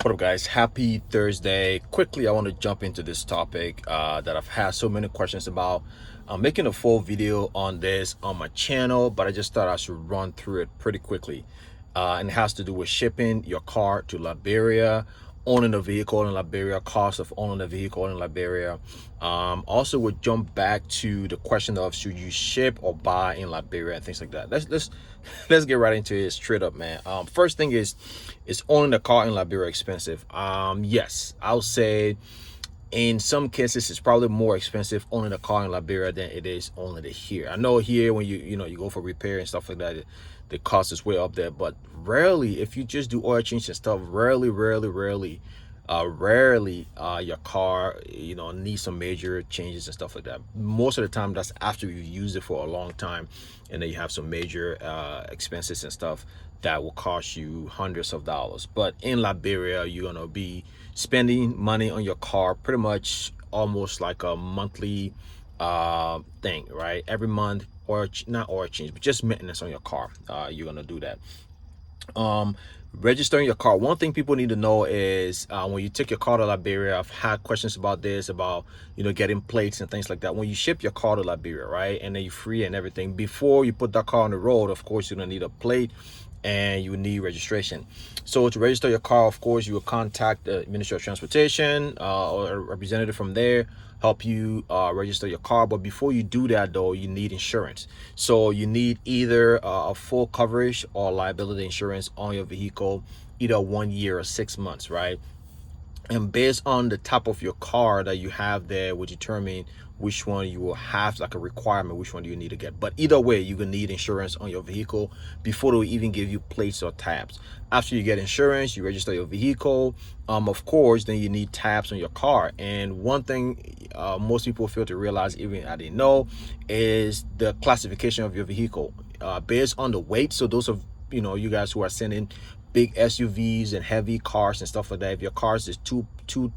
What up, guys? Happy Thursday. Quickly, I want to jump into this topic that I've had so many questions about. I'm making a full video on this on my channel, but I just thought I should run through it pretty quickly. And it has to do with shipping your car to Liberia, owning a vehicle in Liberia, cost of owning a vehicle in Liberia. Also, would jump back to the question of should you ship or buy in Liberia and things like that. Let's get right into it straight up, man. First thing is owning a car in Liberia expensive? Yes, I'll say in some cases it's probably more expensive owning a car in Liberia than it is owning it here. I know here when you go for repair and stuff like that, the cost is way up there, but rarely, if you just do oil change and stuff, rarely your car needs some major changes and stuff like that. Most of the time that's after you use it for a long time, and then you have some major expenses and stuff that will cost you hundreds of dollars. But in Liberia, you're gonna be spending money on your car pretty much almost like a monthly thing, right? Every month, or not oil change, but just maintenance on your car. You're gonna do that. Registering your car, one thing people need to know is when you take your car to Liberia, I've had questions about this, about getting plates and things like that. When you ship your car to Liberia, right, and then you're free and everything, before you put that car on the road, of course you're gonna need a plate and you need registration. So to register your car, of course, you will contact the Ministry of Transportation or a representative from there, help you register your car. But before you do that, though, you need insurance. So you need either a full coverage or liability insurance on your vehicle, either 1 year or 6 months, right? And based on the type of your car that you have there will determine which one you will have, like a requirement, which one do you need to get. But either way, you're gonna need insurance on your vehicle before they will even give you plates or tabs. After you get insurance, you register your vehicle. Of course, then you need tabs on your car. And one thing most people fail to realize, even I didn't know, is the classification of your vehicle based on the weight. So those of you guys who are sending big SUVs and heavy cars and stuff like that, if your car is two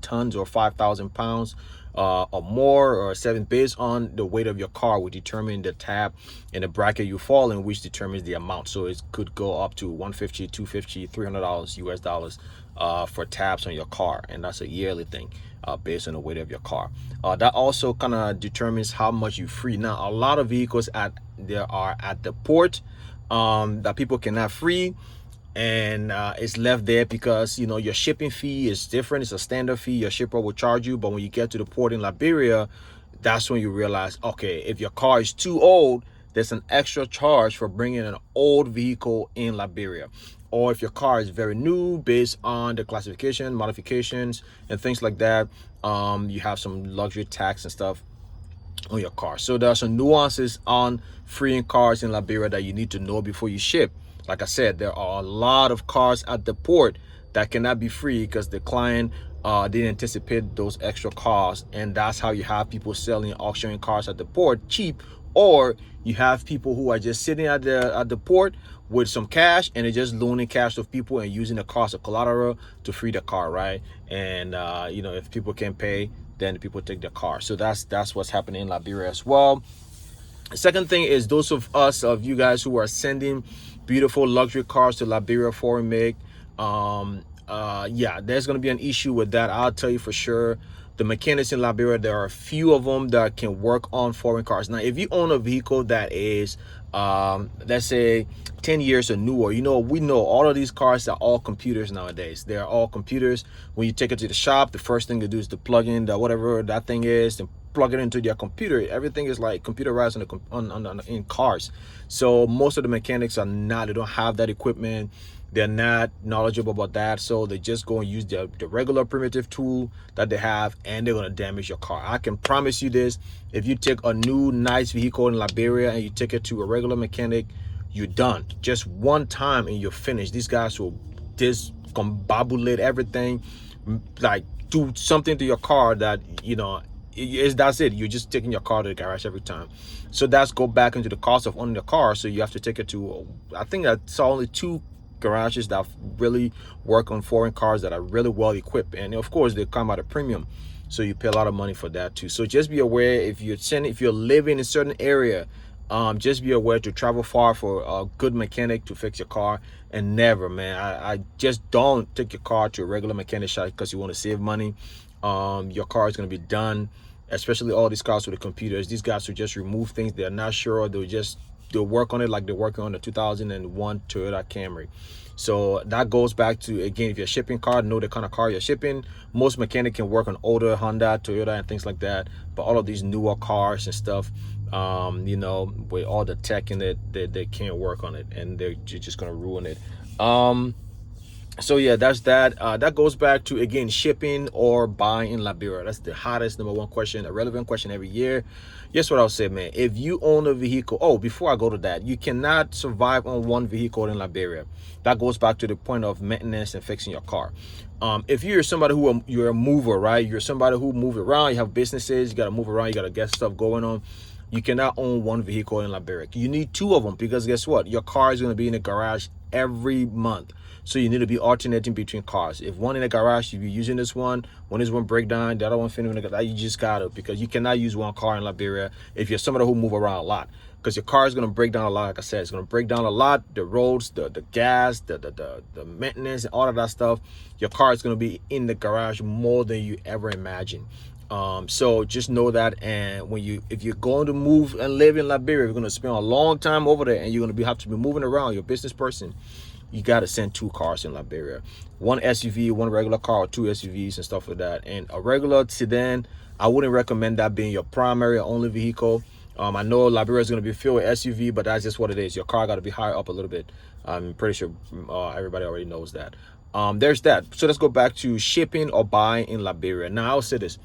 tons or 5,000 pounds or more, or 7, based on the weight of your car will determine the tab and the bracket you fall in, which determines the amount. So it could go up to $150, $250, $300 US dollars for tabs on your car, and that's a yearly thing based on the weight of your car. That also kind of determines how much you free. Now, a lot of vehicles there are at the port that people cannot free, and it's left there because your shipping fee is different. It's a standard fee your shipper will charge you. But when you get to the port in Liberia, that's when you realize, okay, if your car is too old, there's an extra charge for bringing an old vehicle in Liberia. Or if your car is very new, based on the classification, modifications and things like that, you have some luxury tax and stuff on your car. So there are some nuances on freeing cars in Liberia that you need to know before you ship. Like I said, there are a lot of cars at the port that cannot be free because the client didn't anticipate those extra costs, and that's how you have people selling, auctioning cars at the port cheap. Or you have people who are just sitting at the port with some cash, and they're just loaning cash to people and using the cost of collateral to free the car, right? And if people can't pay, then the people take their car. So that's what's happening in Liberia as well. The second thing is, those of you guys who are sending beautiful luxury cars to Liberia, foreign make, yeah, there's going to be an issue with that. I'll tell you for sure. The mechanics in Liberia, there are a few of them that can work on foreign cars. Now, if you own a vehicle that is let's say 10 years or newer, we know all of these cars are all computers nowadays. They're all computers. When you take it to the shop, the first thing to do is to plug in the whatever that thing is, to plug it into their computer. Everything is like computerized in cars. So most of the mechanics they don't have that equipment. They're not knowledgeable about that, so they just go and use the regular primitive tool that they have, and they're going to damage your car. I can promise you this: if you take a new nice vehicle in Liberia and you take it to a regular mechanic, you're done. Just one time and you're finished. These guys will discombobulate everything, like do something to your car that that's it. You're just taking your car to the garage every time. So that's go back into the cost of owning the car. So you have to take it to, I think I saw only 2 garages that really work on foreign cars that are really well equipped, and of course they come at a premium, so you pay a lot of money for that too. So just be aware, if you're living in a certain area Just be aware to travel far for a good mechanic to fix your car. And never, man, I just don't take your car to a regular mechanic shop because you want to save money. Your car is going to be done, especially all these cars with the computers. These guys will just remove things they're not sure. They'll work on it like they're working on the 2001 Toyota Camry. So that goes back to, again, if you're shipping car, know the kind of car you're shipping. Most mechanic can work on older Honda, Toyota, and things like that. But all of these newer cars and stuff, you know, with all the tech in it, they can't work on it, and they're just gonna ruin it. So yeah, that's that. That goes back to, again, shipping or buying in Liberia. That's the hottest #1 question, a relevant question every year. Guess what I'll say, man? If you own a vehicle, oh, before I go to that, you cannot survive on one vehicle in Liberia. That goes back to the point of maintenance and fixing your car. If you're somebody you're a mover, right? You're somebody who move around, you have businesses, you got to move around, you got to get stuff going on. You cannot own one vehicle in Liberia. You need two of them, because guess what? Your car is going to be in the garage every month. So you need to be alternating between cars. If one in the garage, you be using this one. When this one break down, the other one finna in the garage. You just got to, because you cannot use one car in Liberia if you're somebody who move around a lot. Because your car is going to break down a lot. Like I said, it's going to break down a lot. The roads, the gas, the maintenance, and all of that stuff. Your car is going to be in the garage more than you ever imagine. So just know that. And if you're going to move and live in Liberia, you're going to spend a long time over there, and you're going to have to be moving around. You're a business person. You got to send two cars in Liberia, one SUV, one regular car, or two SUVs and stuff like that. And a regular sedan, I wouldn't recommend that being your primary or only vehicle. I know Liberia is going to be filled with SUV, but that's just what it is. Your car got to be higher up a little bit. I'm pretty sure everybody already knows that. There's that. So let's go back to shipping or buying in Liberia. Now, I'll say this.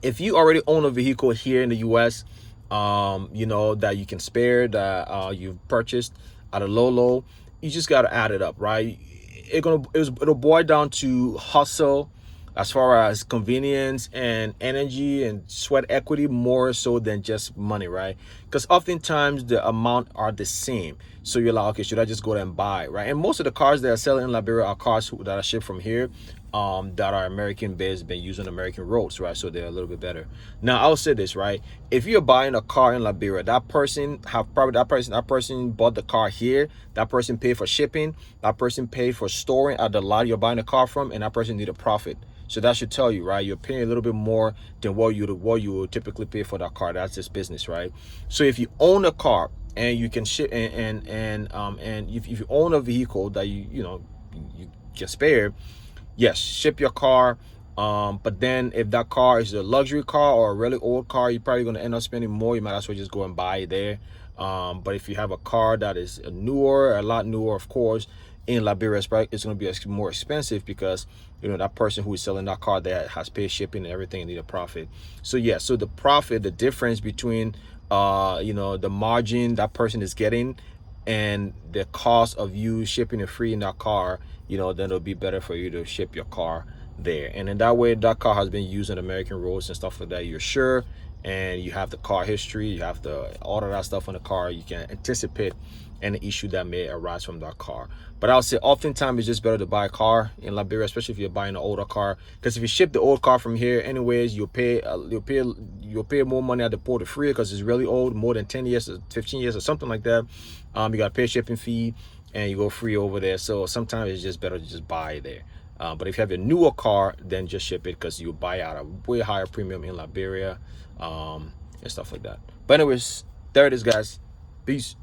If you already own a vehicle here in the US, you know, that you can spare, that you've purchased at a low, you just got to add it up, right? It'll boil down to hustle, as far as convenience and energy and sweat equity, more so than just money, right? Because oftentimes the amount are the same. So you're like, okay, should I just go there and buy, right? And most of the cars that are selling in Liberia are cars that are shipped from here, that are American based, been using American roads, right? So they're a little bit better. Now, I'll say this, right? If you're buying a car in Liberia, that person bought the car here. That person paid for shipping. That person paid for storing at the lot you're buying the car from, and that person need a profit. So that should tell you, right? You're paying a little bit more than what you would typically pay for that car. That's just business, right? So if you own a car and you can ship, and if you own a vehicle that you can spare, yes, ship your car. But then if that car is a luxury car or a really old car, you're probably going to end up spending more. You might as well just go and buy it there. But if you have a car that is a lot newer, of course, in Liberia, it's going to be more expensive, because that person who is selling that car that has paid shipping and everything and need a profit. So yeah, so the profit, the difference between the margin that person is getting and the cost of you shipping and freeing that car, then it'll be better for you to ship your car there. And in that way, that car has been used on American roads and stuff like that, you're sure. And you have the car history, you have all of that stuff on the car. You can anticipate any issue that may arise from that car. But I would say oftentimes it's just better to buy a car in Liberia, especially if you're buying an older car, because if you ship the old car from here, anyways, you'll pay more money at the port of free, because it's really old, more than 10 years or 15 years or something like that. You got to pay a shipping fee, and you go free over there. So sometimes it's just better to just buy there. But if you have a newer car, then just ship it, because you buy at a way higher premium in Liberia, and stuff like that. But anyways, there it is, guys. Peace.